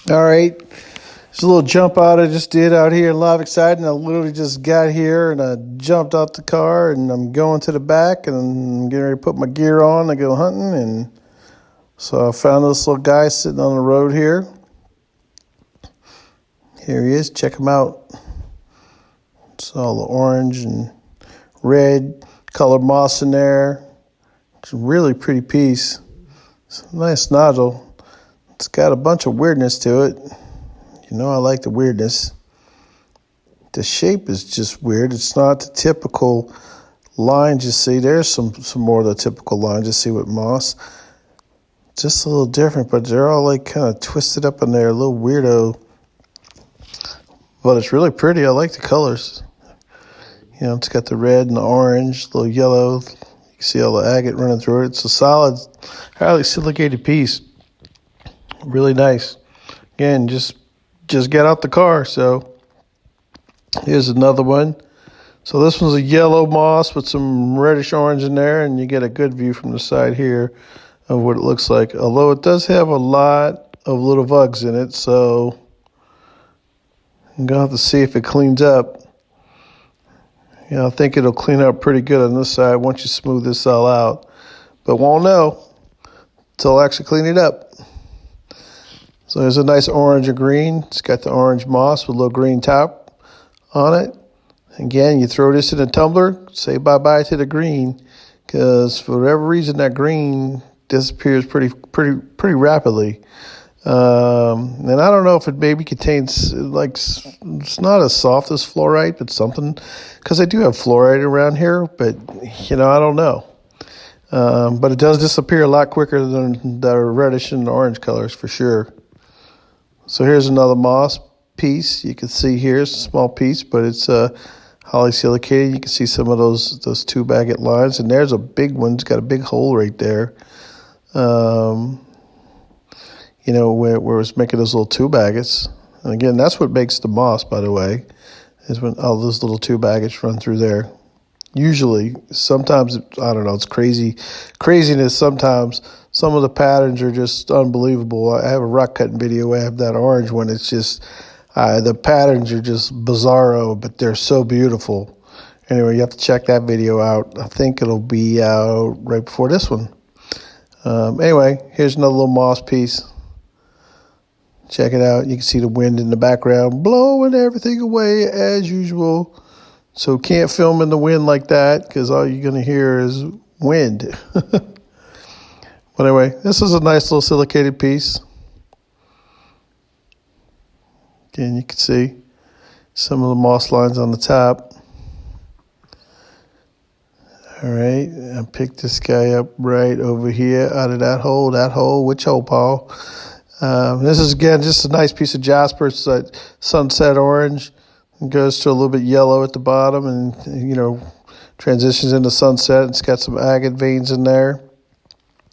All right, there's a little jump out I just did out here in Lavic Siding. I literally just got here and I jumped out the car and I'm going to the back and I'm getting ready to put my gear on to go hunting. And so I found this little guy sitting on the road here. Here he is. Check him out. It's all the orange and red colored moss in there. It's a really pretty piece. It's a nice nozzle. It's got a bunch of weirdness to it. You know I like the weirdness. The shape is just weird. It's not the typical lines you see. There's some more of the typical lines you see with moss. Just a little different, but they're all like kind of twisted up in there, a little weirdo. But it's really pretty. I like the colors. You know, it's got the red and the orange, a little yellow. You can see all the agate running through it. It's a solid, highly silicated piece. Really nice. Again, just get out the car. So here's another one. So this one's a yellow moss with some reddish orange in there, and you get a good view from the side here of what it looks like. Although it does have a lot of little bugs in it, so I'm going to have to see if it cleans up. Yeah, I think it'll clean up pretty good on this side once you smooth this all out. But won't know until I actually clean it up. So there's a nice orange and green. It's got the orange moss with a little green top on it. Again, you throw this in a tumbler, say bye-bye to the green, because for whatever reason that green disappears pretty rapidly. And I don't know if it maybe contains, like, it's not as soft as fluorite, but something, because I do have fluorite around here, but, you know, I don't know. But it does disappear a lot quicker than the reddish and orange colors for sure. So here's another moss piece. You can see here it's a small piece, but it's highly silicated. You can see some of those two agate lines, and there's a big one. It's got a big hole right there. You know, where it's making those little tube agates. And again, that's what makes the moss, by the way, is when all those little tube agates run through there. Usually, sometimes, I don't know, it's craziness sometimes. Some of the patterns are just unbelievable. I have a rock cutting video where I have that orange one. It's just, the patterns are just bizarro, but they're so beautiful. Anyway, you have to check that video out. I think it'll be out right before this one. Anyway, here's another little moss piece. Check it out. You can see the wind in the background blowing everything away as usual. So can't film in the wind like that because all you're going to hear is wind. But anyway, this is a nice little silicated piece. Again, you can see some of the moss lines on the top. All right, I picked this guy up right over here out of that hole. Which hole, Paul? This is, again, just a nice piece of jasper. It's like sunset orange. It goes to a little bit yellow at the bottom and, you know, transitions into sunset. It's got some agate veins in there.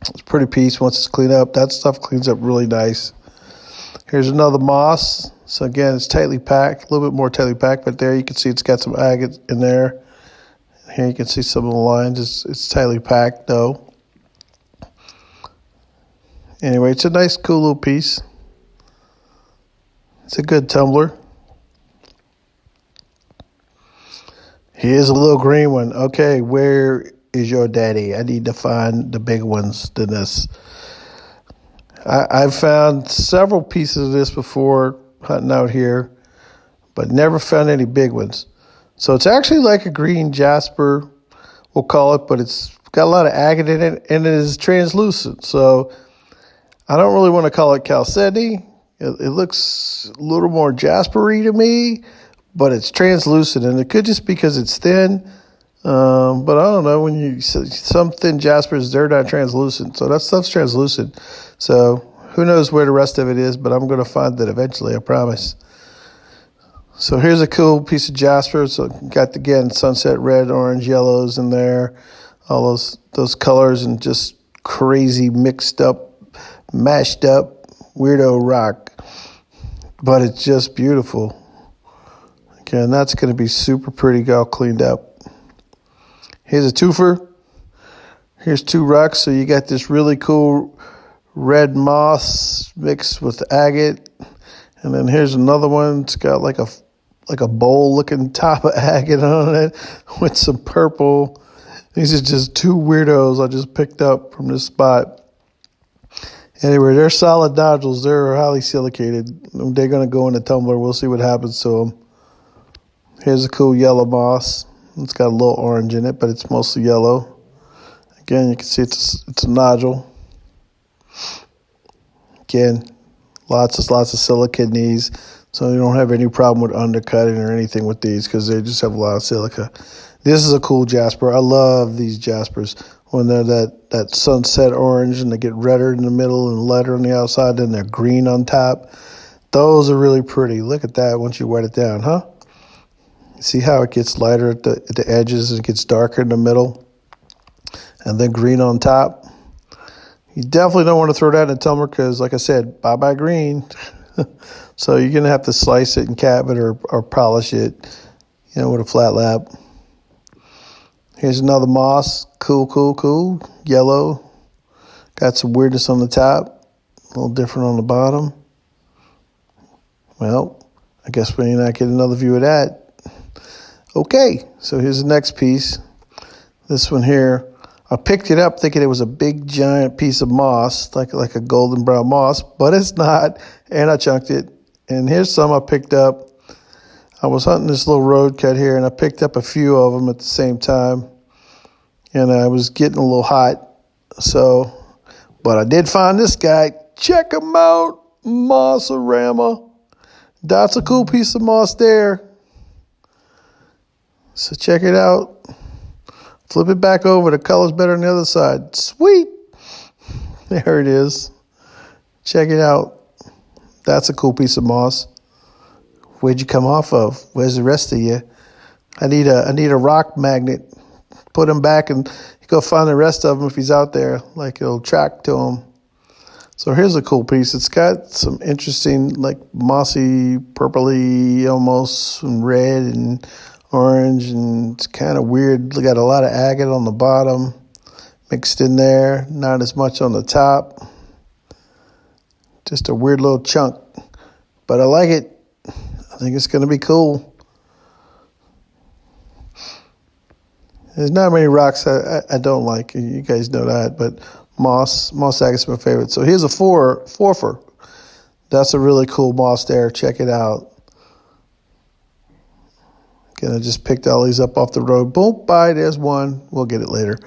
It's a pretty piece once it's cleaned up. That stuff cleans up really nice. Here's another moss. So, again, it's tightly packed, a little bit more tightly packed, but there you can see it's got some agate in there. Here you can see some of the lines. It's tightly packed, though. Anyway, it's a nice, cool little piece. It's a good tumbler. Here's a little green one. Okay, where is your daddy? I need to find the big ones than this. I've found several pieces of this before hunting out here, but never found any big ones. So it's actually like a green jasper, we'll call it, but it's got a lot of agate in it, and it is translucent. So I don't really want to call it chalcedony. It looks a little more jaspery to me, but it's translucent, and it could just because it's thin. But I don't know, when you some thin jaspers, they're not translucent. So that stuff's translucent. So who knows where the rest of it is, but I'm going to find it eventually, I promise. So here's a cool piece of jasper. So got, again, sunset red, orange, yellows in there. All those colors and just crazy mixed up, mashed up, weirdo rock. But it's just beautiful. Again, that's going to be super pretty, all cleaned up. Here's a twofer. Here's two rocks. So you got this really cool red moss mixed with agate. And then here's another one. It's got like a bowl-looking top of agate on it with some purple. These are just two weirdos I just picked up from this spot. Anyway, they're solid nodules. They're highly silicated. They're going to go in the tumbler. We'll see what happens to them. Here's a cool yellow moss. It's got a little orange in it, but it's mostly yellow. Again, you can see it's a nodule. Again, lots of silica in these, so you don't have any problem with undercutting or anything with these because they just have a lot of silica. This is a cool jasper. I love these jaspers when they're that sunset orange and they get redder in the middle and lighter on the outside, then they're green on top. Those are really pretty. Look at that once you wet it down, huh? See how it gets lighter at the edges and it gets darker in the middle and then green on top? You definitely don't want to throw that in a tumbler because, like I said, bye-bye green. So you're going to have to slice it and cap it or polish it, with a flat lap. Here's another moss. Cool. Yellow. Got some weirdness on the top. A little different on the bottom. Well, I guess we may not get another view of that. Okay, so here's the next piece. This one here. I picked it up thinking it was a big, giant piece of moss, like a golden brown moss, but it's not, and I chunked it. And here's some I picked up. I was hunting this little road cut here, and I picked up a few of them at the same time, and I was getting a little hot. But I did find this guy. Check him out, Moss-a-rama. That's a cool piece of moss there. So check it out. Flip it back over. The color's better on the other side. Sweet. There it is. Check it out. That's a cool piece of moss. Where'd you come off of? Where's the rest of you? I need a rock magnet. Put him back and go find the rest of him if he's out there. Like it'll track to him. So here's a cool piece. It's got some interesting, like mossy, purpley almost, and red and orange, and it's kind of weird. Got a lot of agate on the bottom mixed in there, not as much on the top. Just a weird little chunk, but I like it. I think it's going to be cool. There's not many rocks I don't like. You guys know that, but moss agate's my favorite. So here's a forfer. That's a really cool moss there. Check it out. Again, I just picked all these up off the road. Boom, bye, there's one. We'll get it later.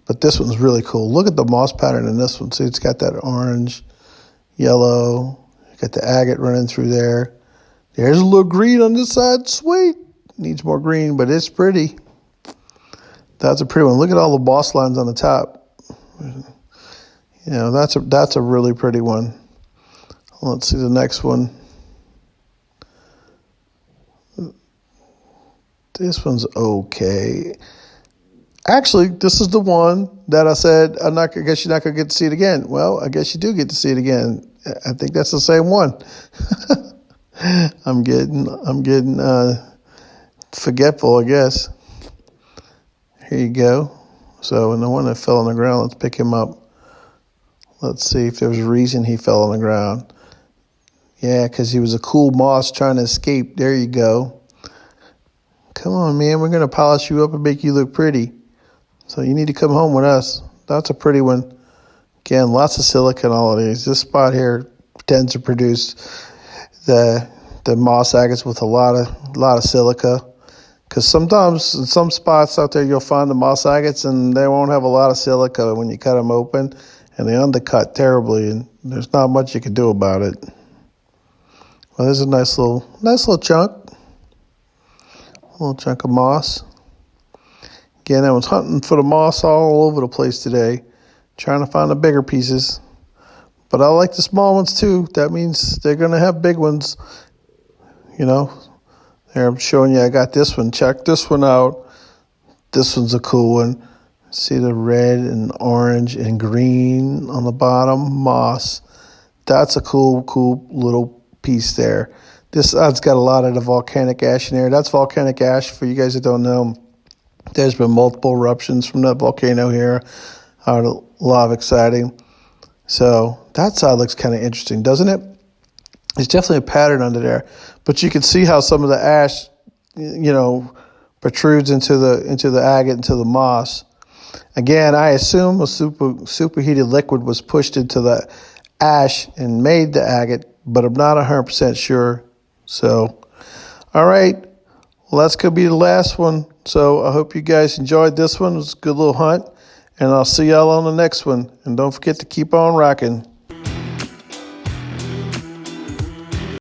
But this one's really cool. Look at the moss pattern in this one. See, it's got that orange, yellow. Got the agate running through there. There's a little green on this side. Sweet. Needs more green, but it's pretty. That's a pretty one. Look at all the moss lines on the top. That's a really pretty one. Let's see the next one. This one's okay. Actually, this is the one that I said I guess you're not gonna get to see it again. Well, I guess you do get to see it again. I think that's the same one. I'm getting forgetful, I guess. Here you go. So, and the one that fell on the ground, let's pick him up. Let's see if there was a reason he fell on the ground. Yeah, because he was a cool moss trying to escape. There you go. Come on, man. We're going to polish you up and make you look pretty. So you need to come home with us. That's a pretty one. Again, lots of silica in all of these. This spot here tends to produce the moss agates with a lot of silica. Because sometimes in some spots out there you'll find the moss agates and they won't have a lot of silica when you cut them open, and they undercut terribly, and there's not much you can do about it. Well, there's a nice little chunk. A little chunk of moss. Again, I was hunting for the moss all over the place today, trying to find the bigger pieces. But I like the small ones too. That means they're going to have big ones. There, I'm showing you I got this one. Check this one out. This one's a cool one. See the red and orange and green on the bottom, moss. That's a cool little piece there. This side's got a lot of the volcanic ash in there. That's volcanic ash, for you guys that don't know. There's been multiple eruptions from that volcano here out of Lavic Siding. So that side looks kind of interesting, doesn't it? There's definitely a pattern under there, but you can see how some of the ash, protrudes into the agate, into the moss. Again, I assume a superheated liquid was pushed into the ash and made the agate, but I'm not 100% sure. So, all right, well, that's going to be the last one. So I hope you guys enjoyed this one. It was a good little hunt, and I'll see y'all on the next one. And don't forget to keep on rocking.